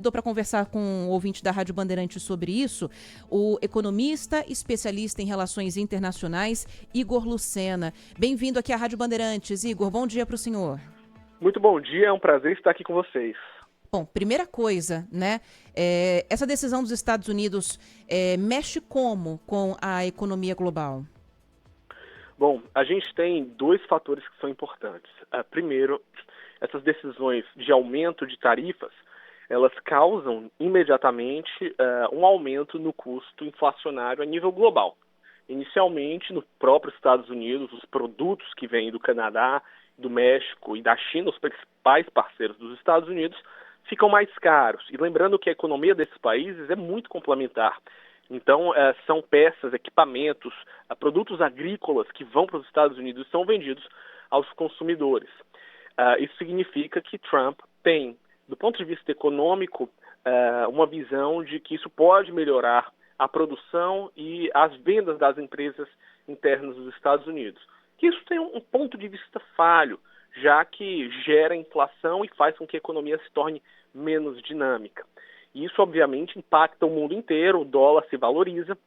Dou para conversar com o ouvinte da Rádio Bandeirantes sobre isso, o economista, especialista em relações internacionais, Igor Lucena. Bem-vindo aqui à Rádio Bandeirantes. Igor, bom dia para o senhor. Muito bom dia, é um prazer estar aqui com vocês. Bom, primeira coisa, né? Essa decisão dos Estados Unidos mexe como com a economia global? Bom, a gente tem dois fatores que são importantes. Primeiro, essas decisões de aumento de tarifas, elas causam imediatamente um aumento no custo inflacionário a nível global. Inicialmente, no próprio Estados Unidos, os produtos que vêm do Canadá, do México e da China, os principais parceiros dos Estados Unidos, ficam mais caros. E lembrando que a economia desses países é muito complementar. Então, são peças, equipamentos, produtos agrícolas que vão para os Estados Unidos e são vendidos aos consumidores. Isso significa que Trump tem, do ponto de vista econômico, uma visão de que isso pode melhorar a produção e as vendas das empresas internas dos Estados Unidos. Que isso tem um ponto de vista falho, já que gera inflação e faz com que a economia se torne menos dinâmica. E isso, obviamente, impacta o mundo inteiro, o dólar se valoriza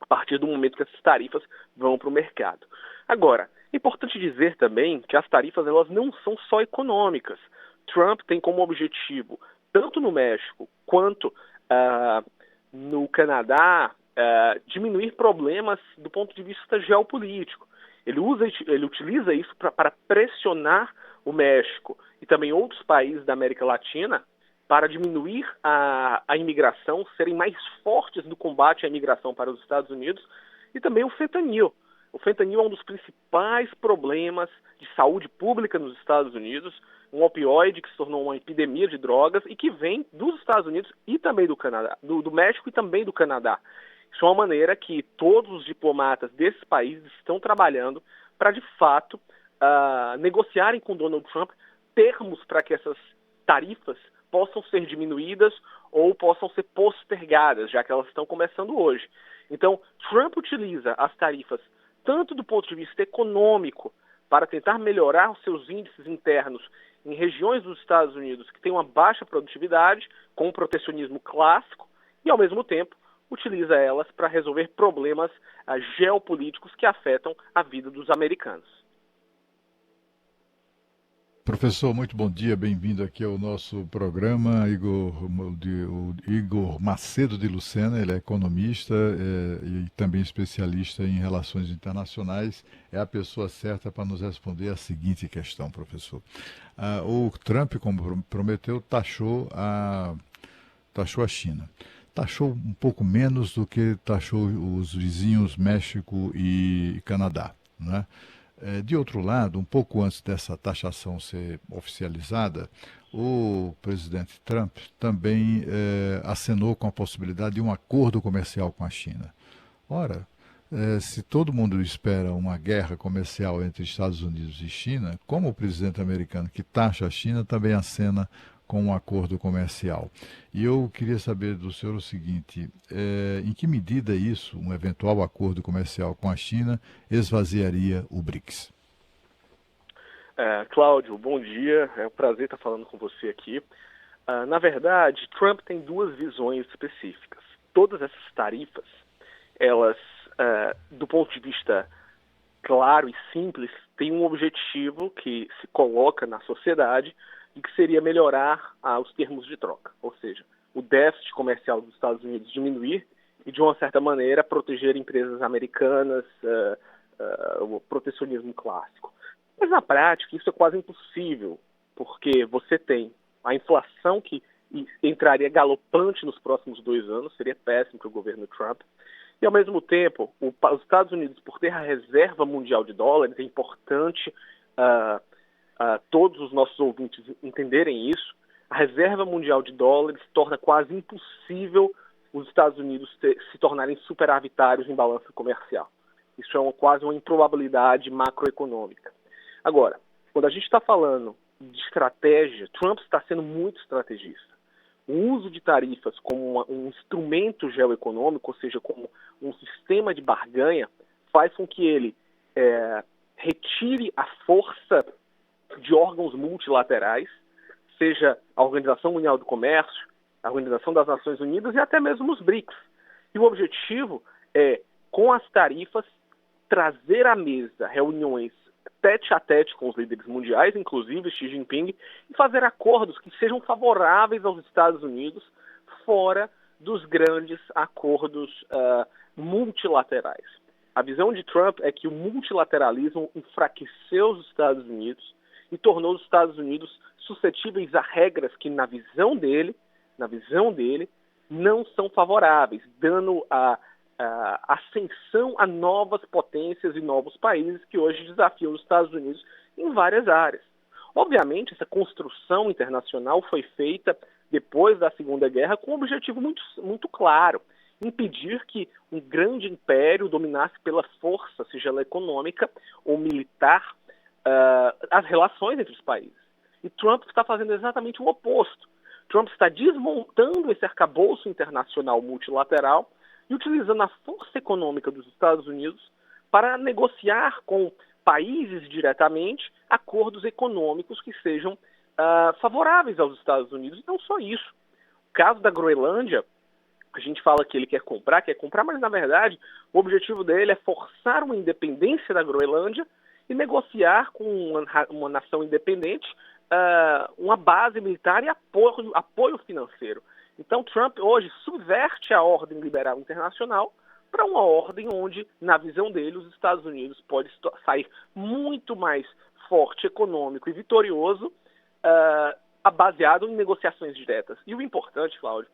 a partir do momento que essas tarifas vão para o mercado. Agora, é importante dizer também que as tarifas elas não são só econômicas. Trump tem como objetivo, tanto no México quanto no Canadá, diminuir problemas do ponto de vista geopolítico. Ele utiliza isso para pressionar o México e também outros países da América Latina para diminuir a imigração, serem mais fortes no combate à imigração para os Estados Unidos, e também o fentanil. O fentanil é um dos principais problemas de saúde pública nos Estados Unidos, um opioide que se tornou uma epidemia de drogas e que vem dos Estados Unidos e também do Canadá, do México e também do Canadá. Isso é uma maneira que todos os diplomatas desses países estão trabalhando para, de fato, negociarem com Donald Trump termos para que essas tarifas possam ser diminuídas ou possam ser postergadas, já que elas estão começando hoje. Então, Trump utiliza as tarifas tanto do ponto de vista econômico para tentar melhorar os seus índices internos em regiões dos Estados Unidos que têm uma baixa produtividade, com o protecionismo clássico, e, ao mesmo tempo, utiliza elas para resolver problemas geopolíticos que afetam a vida dos americanos. Professor, muito bom dia, bem-vindo aqui ao nosso programa. O Igor Macedo de Lucena, ele é economista e também especialista em relações internacionais. É a pessoa certa para nos responder a seguinte questão, professor. O Trump, como prometeu, taxou a China. Taxou um pouco menos do que taxou os vizinhos México e Canadá, né? De outro lado, um pouco antes dessa taxação ser oficializada, o presidente Trump também acenou com a possibilidade de um acordo comercial com a China. Ora, se todo mundo espera uma guerra comercial entre Estados Unidos e China, como o presidente americano que taxa a China também acena com um acordo comercial. E eu queria saber do senhor o seguinte, em que medida isso, um eventual acordo comercial com a China, esvaziaria o BRICS? Cláudio, bom dia, é um prazer estar falando com você aqui. Na verdade, Trump tem duas visões específicas. Todas essas tarifas, elas, do ponto de vista claro e simples, têm um objetivo que se coloca na sociedade e que seria melhorar os termos de troca, ou seja, o déficit comercial dos Estados Unidos diminuir e, de uma certa maneira, proteger empresas americanas, o protecionismo clássico. Mas, na prática, isso é quase impossível, porque você tem a inflação que entraria galopante nos próximos 2 anos, seria péssimo para o governo Trump, e, ao mesmo tempo, os Estados Unidos, por ter a reserva mundial de dólares, é importante todos os nossos ouvintes entenderem isso, a reserva mundial de dólares torna quase impossível os Estados Unidos se tornarem superavitários em balança comercial. Isso é quase uma improbabilidade macroeconômica. Agora, quando a gente está falando de estratégia, Trump está sendo muito estrategista. O uso de tarifas como um instrumento geoeconômico, ou seja, como um sistema de barganha, faz com que ele retire a força de órgãos multilaterais, seja a Organização Mundial do Comércio, a Organização das Nações Unidas e até mesmo os BRICS. E o objetivo é, com as tarifas, trazer à mesa reuniões tete a tete com os líderes mundiais, inclusive Xi Jinping, e fazer acordos que sejam favoráveis aos Estados Unidos, fora dos grandes acordos multilaterais. A visão de Trump é que o multilateralismo enfraqueceu os Estados Unidos e tornou os Estados Unidos suscetíveis a regras que, na visão dele, não são favoráveis, dando a ascensão a novas potências e novos países que hoje desafiam os Estados Unidos em várias áreas. Obviamente, essa construção internacional foi feita depois da Segunda Guerra com um objetivo muito claro: impedir que um grande império dominasse pela força, seja ela econômica ou militar, as relações entre os países. E Trump está fazendo exatamente o oposto. Trump está desmontando esse arcabouço internacional multilateral e utilizando a força econômica dos Estados Unidos para negociar com países diretamente acordos econômicos que sejam favoráveis aos Estados Unidos. E não só isso. O caso da Groenlândia, a gente fala que ele quer comprar, mas na verdade o objetivo dele é forçar uma independência da Groenlândia e negociar com uma nação independente uma base militar e apoio financeiro. Então Trump hoje subverte a ordem liberal internacional para uma ordem onde, na visão dele, os Estados Unidos podem sair muito mais forte, econômico e vitorioso, baseado em negociações diretas. E o importante, Cláudio,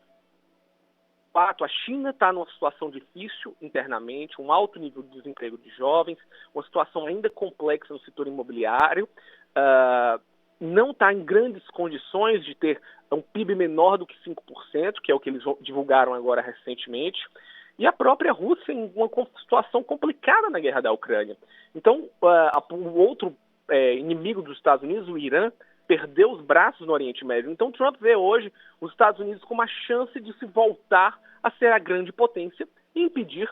fato, a China está numa situação difícil internamente, um alto nível de desemprego de jovens, uma situação ainda complexa no setor imobiliário, não está em grandes condições de ter um PIB menor do que 5%, que é o que eles divulgaram agora recentemente, e a própria Rússia em uma situação complicada na guerra da Ucrânia. Então, o outro inimigo dos Estados Unidos, o Irã, perdeu os braços no Oriente Médio. Então Trump vê hoje os Estados Unidos com uma chance de se voltar a ser a grande potência e impedir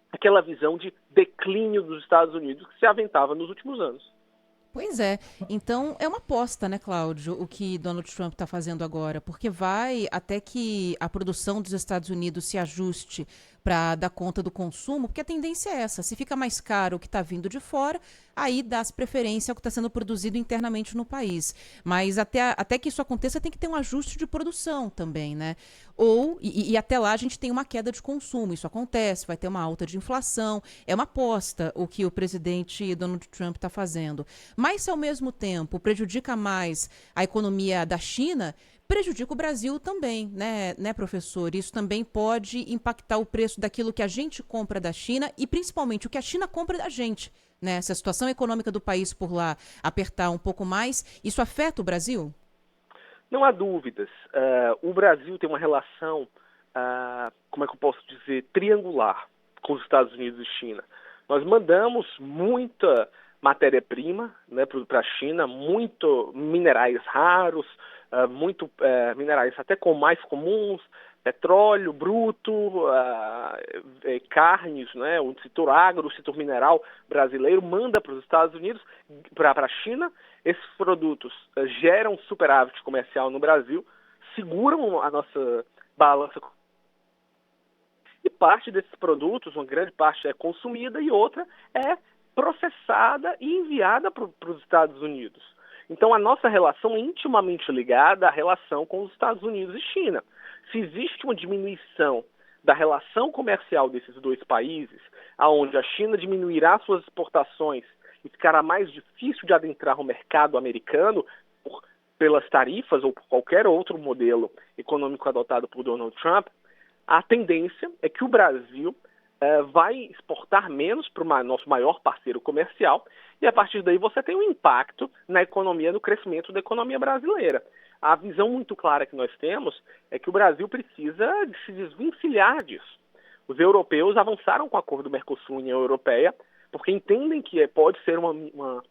aquela visão de declínio dos Estados Unidos que se aventava nos últimos anos. Pois é. Então, é uma aposta, né, Cláudio, o que Donald Trump está fazendo agora, porque vai até que a produção dos Estados Unidos se ajuste para dar conta do consumo, porque a tendência é essa: se fica mais caro o que está vindo de fora, aí dá-se preferência ao que está sendo produzido internamente no país. Mas até que isso aconteça, tem que ter um ajuste de produção também, né? E até lá a gente tem uma queda de consumo. Isso acontece, vai ter uma alta de inflação. É uma aposta o que o presidente Donald Trump está fazendo. Mas se ao mesmo tempo prejudica mais a economia da China, prejudica o Brasil também, né, professor? Isso também pode impactar o preço daquilo que a gente compra da China e principalmente o que a China compra da gente, né? Se a situação econômica do país por lá apertar um pouco mais, isso afeta o Brasil? Não há dúvidas. O Brasil tem uma relação, como é que eu posso dizer, triangular com os Estados Unidos e China. Nós mandamos muita matéria-prima, né, para a China, muito minerais raros, minerais até com mais comuns, petróleo bruto, carnes, né, o setor agro, o setor mineral brasileiro manda para os Estados Unidos, para a China. Esses produtos geram superávit comercial no Brasil, seguram a nossa balança. E parte desses produtos, uma grande parte é consumida e outra é processada e enviada para os Estados Unidos. Então a nossa relação é intimamente ligada à relação com os Estados Unidos e China. Se existe uma diminuição da relação comercial desses dois países, aonde a China diminuirá suas exportações e ficará mais difícil de adentrar o mercado americano pelas tarifas ou por qualquer outro modelo econômico adotado por Donald Trump, a tendência é que o Brasil vai exportar menos para o nosso maior parceiro comercial e a partir daí você tem um impacto na economia, no crescimento da economia brasileira. A visão muito clara que nós temos é que o Brasil precisa se desvencilhar disso. Os europeus avançaram com o acordo Mercosul-União Europeia porque entendem que pode ser não uma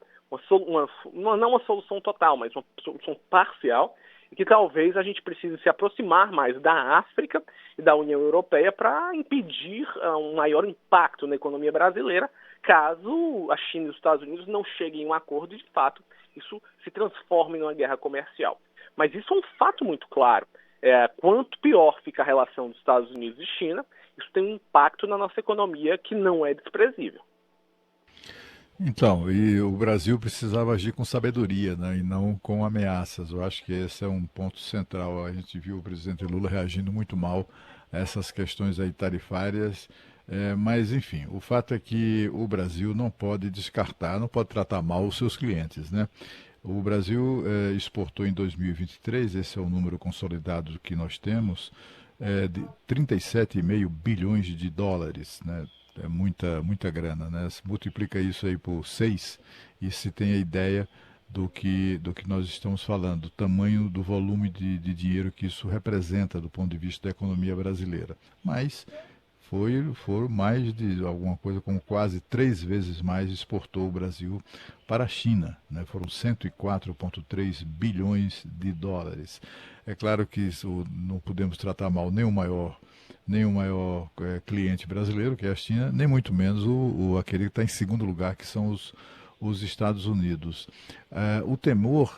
solução total, mas uma solução parcial, e que talvez a gente precise se aproximar mais da África e da União Europeia para impedir um maior impacto na economia brasileira, caso a China e os Estados Unidos não cheguem em um acordo e, de fato, isso se transforme em uma guerra comercial. Mas isso é um fato muito claro. Quanto pior fica a relação dos Estados Unidos e China, isso tem um impacto na nossa economia que não é desprezível. Então, e o Brasil precisava agir com sabedoria, né, e não com ameaças. Eu acho que esse é um ponto central. A gente viu o presidente Lula reagindo muito mal a essas questões aí tarifárias. Mas, enfim, o fato é que o Brasil não pode descartar, não pode tratar mal os seus clientes, né? O Brasil exportou em 2023, esse é o número consolidado que nós temos, de 37,5 bilhões de dólares, né? É muita grana, né? Se multiplica isso aí por 6 e se tem a ideia do que nós estamos falando, do tamanho do volume de dinheiro que isso representa do ponto de vista da economia brasileira. Mas foram mais de alguma coisa como quase 3 vezes mais exportou o Brasil para a China, né? Foram 104,3 bilhões de dólares. É claro que isso, não podemos tratar mal nem o maior cliente brasileiro, que é a China, nem muito menos aquele que está em segundo lugar, que são os Estados Unidos. O temor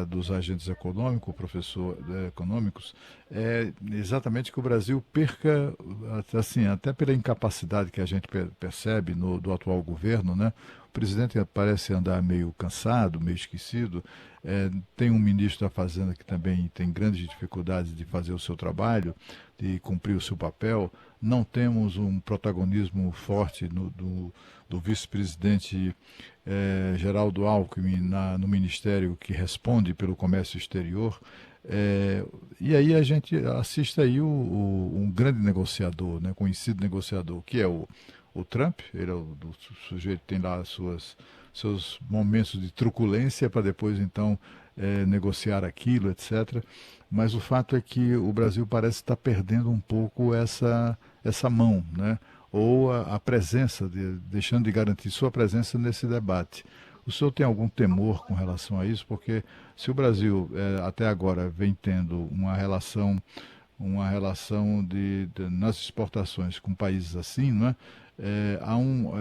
dos agentes econômicos, econômicos, é exatamente que o Brasil perca, assim, até pela incapacidade que a gente percebe do atual governo, né? O presidente parece andar meio cansado, meio esquecido. Tem um ministro da Fazenda que também tem grandes dificuldades de fazer o seu trabalho, de cumprir o seu papel. Não temos um protagonismo forte do vice-presidente Geraldo Alckmin no ministério que responde pelo comércio exterior. E aí a gente assiste aí um grande negociador, né, conhecido negociador, que é o Trump. Ele é o sujeito que tem lá seus momentos de truculência para depois então negociar aquilo, etc. Mas o fato é que o Brasil parece estar perdendo um pouco essa mão, né? Ou a presença, deixando de garantir sua presença nesse debate. O senhor tem algum temor com relação a isso? Porque se o Brasil até agora vem tendo uma relação nas exportações com países assim, não é?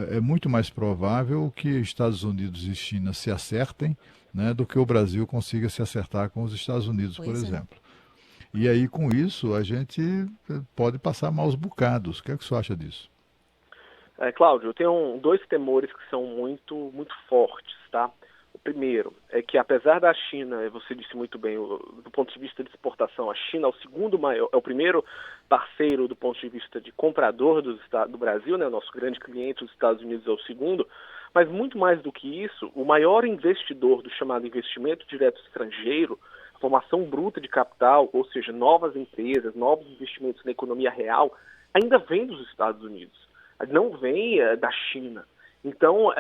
É muito mais provável que Estados Unidos e China se acertem, né, do que o Brasil consiga se acertar com os Estados Unidos, por Pois é. exemplo. E aí, com isso, a gente pode passar maus bocados. O que é que o senhor acha disso? Cláudio, eu tenho dois temores que são muito, muito fortes, tá? O primeiro é que, apesar da China, você disse muito bem, do ponto de vista de exportação, a China é o segundo maior, é o primeiro parceiro do ponto de vista de comprador do Brasil, né? O nosso grande cliente, os Estados Unidos, é o segundo, mas muito mais do que isso, o maior investidor do chamado investimento direto estrangeiro, a formação bruta de capital, ou seja, novas empresas, novos investimentos na economia real, ainda vem dos Estados Unidos, não vem da China. Então,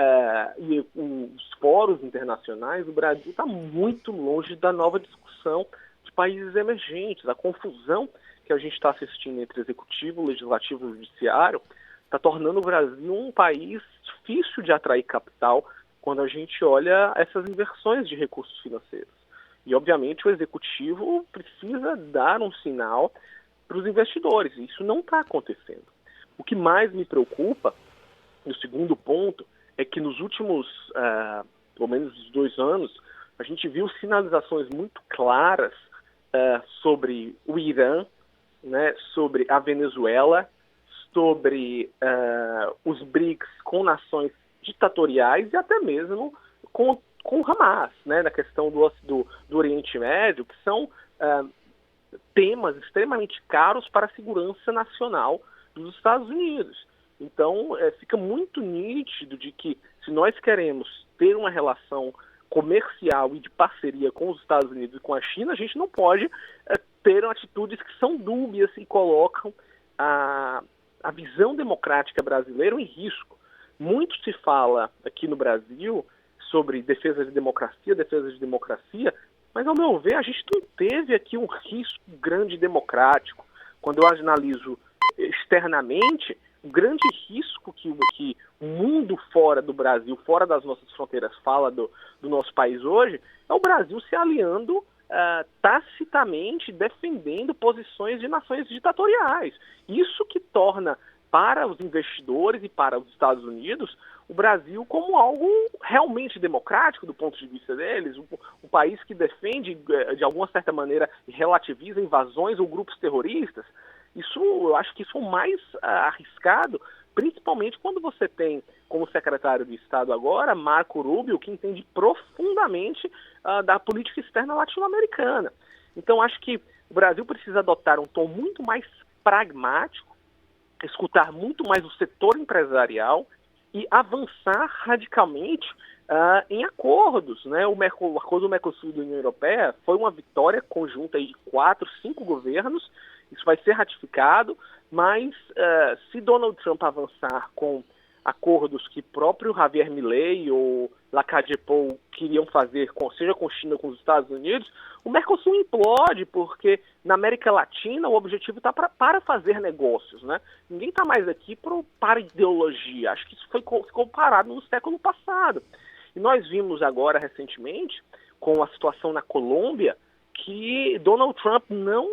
e os fóruns internacionais, o Brasil está muito longe da nova discussão de países emergentes. A confusão que a gente está assistindo entre executivo, legislativo e judiciário está tornando o Brasil um país difícil de atrair capital quando a gente olha essas inversões de recursos financeiros. E, obviamente, o executivo precisa dar um sinal para os investidores. Isso não está acontecendo. O que mais me preocupa, o segundo ponto, é que nos últimos, pelo menos 2 anos, a gente viu sinalizações muito claras sobre o Irã, né, sobre a Venezuela, sobre os BRICS com nações ditatoriais e até mesmo com o Hamas, né, na questão do Oriente Médio, que são temas extremamente caros para a segurança nacional dos Estados Unidos. Então, fica muito nítido de que, se nós queremos ter uma relação comercial e de parceria com os Estados Unidos e com a China, a gente não pode ter atitudes que são dúbias e colocam a visão democrática brasileira em risco. Muito se fala aqui no Brasil sobre defesa de democracia, mas, ao meu ver, a gente não teve aqui um risco grande democrático. Quando eu analiso externamente, o grande risco que o mundo fora do Brasil, fora das nossas fronteiras, fala do nosso país hoje, é o Brasil se aliando tacitamente, defendendo posições de nações ditatoriais. Isso que torna para os investidores e para os Estados Unidos o Brasil como algo realmente democrático do ponto de vista deles, um país que defende, de alguma certa maneira, e relativiza invasões ou grupos terroristas. Eu acho que isso é o mais arriscado, principalmente quando você tem como secretário de Estado agora, Marco Rubio, que entende profundamente da política externa latino-americana. Então, acho que o Brasil precisa adotar um tom muito mais pragmático, escutar muito mais o setor empresarial e avançar radicalmente em acordos, né? O acordo do Mercosul e da União Europeia foi uma vitória conjunta aí de 4, 5 governos. Isso vai ser ratificado, mas se Donald Trump avançar com acordos que próprio Javier Milei ou Lacadepol queriam fazer, seja com China ou com os Estados Unidos, o Mercosul implode, porque na América Latina o objetivo está para fazer negócios, né? Ninguém está mais aqui para ideologia. Acho que isso ficou parado no século passado. E nós vimos agora, recentemente, com a situação na Colômbia, que Donald Trump não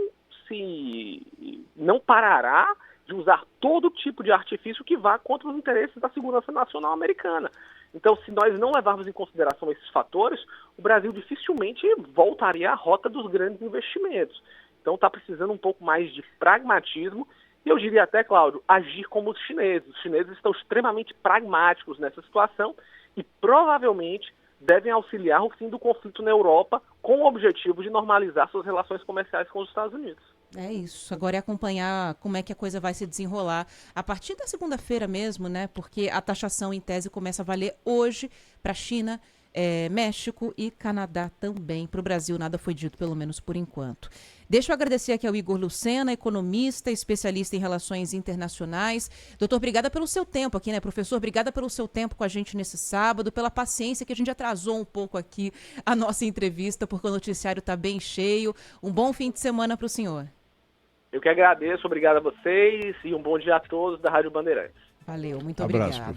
parará de usar todo tipo de artifício que vá contra os interesses da segurança nacional americana. Então, se nós não levarmos em consideração esses fatores, o Brasil dificilmente voltaria à rota dos grandes investimentos. Então, está precisando um pouco mais de pragmatismo e eu diria até, Cláudio, agir como os chineses. Os chineses estão extremamente pragmáticos nessa situação e provavelmente devem auxiliar o fim do conflito na Europa com o objetivo de normalizar suas relações comerciais com os Estados Unidos. É isso. Agora é acompanhar como é que a coisa vai se desenrolar a partir da segunda-feira mesmo, né? Porque a taxação em tese começa a valer hoje para a China, México e Canadá também. Para o Brasil nada foi dito, pelo menos por enquanto. Deixa eu agradecer aqui ao Igor Lucena, economista, especialista em relações internacionais. Doutor, obrigada pelo seu tempo aqui, né? Professor, obrigada pelo seu tempo com a gente nesse sábado, pela paciência que a gente atrasou um pouco aqui a nossa entrevista, porque o noticiário está bem cheio. Um bom fim de semana para o senhor. Eu que agradeço, obrigado a vocês e um bom dia a todos da Rádio Bandeirantes. Valeu, muito Abraço, obrigada.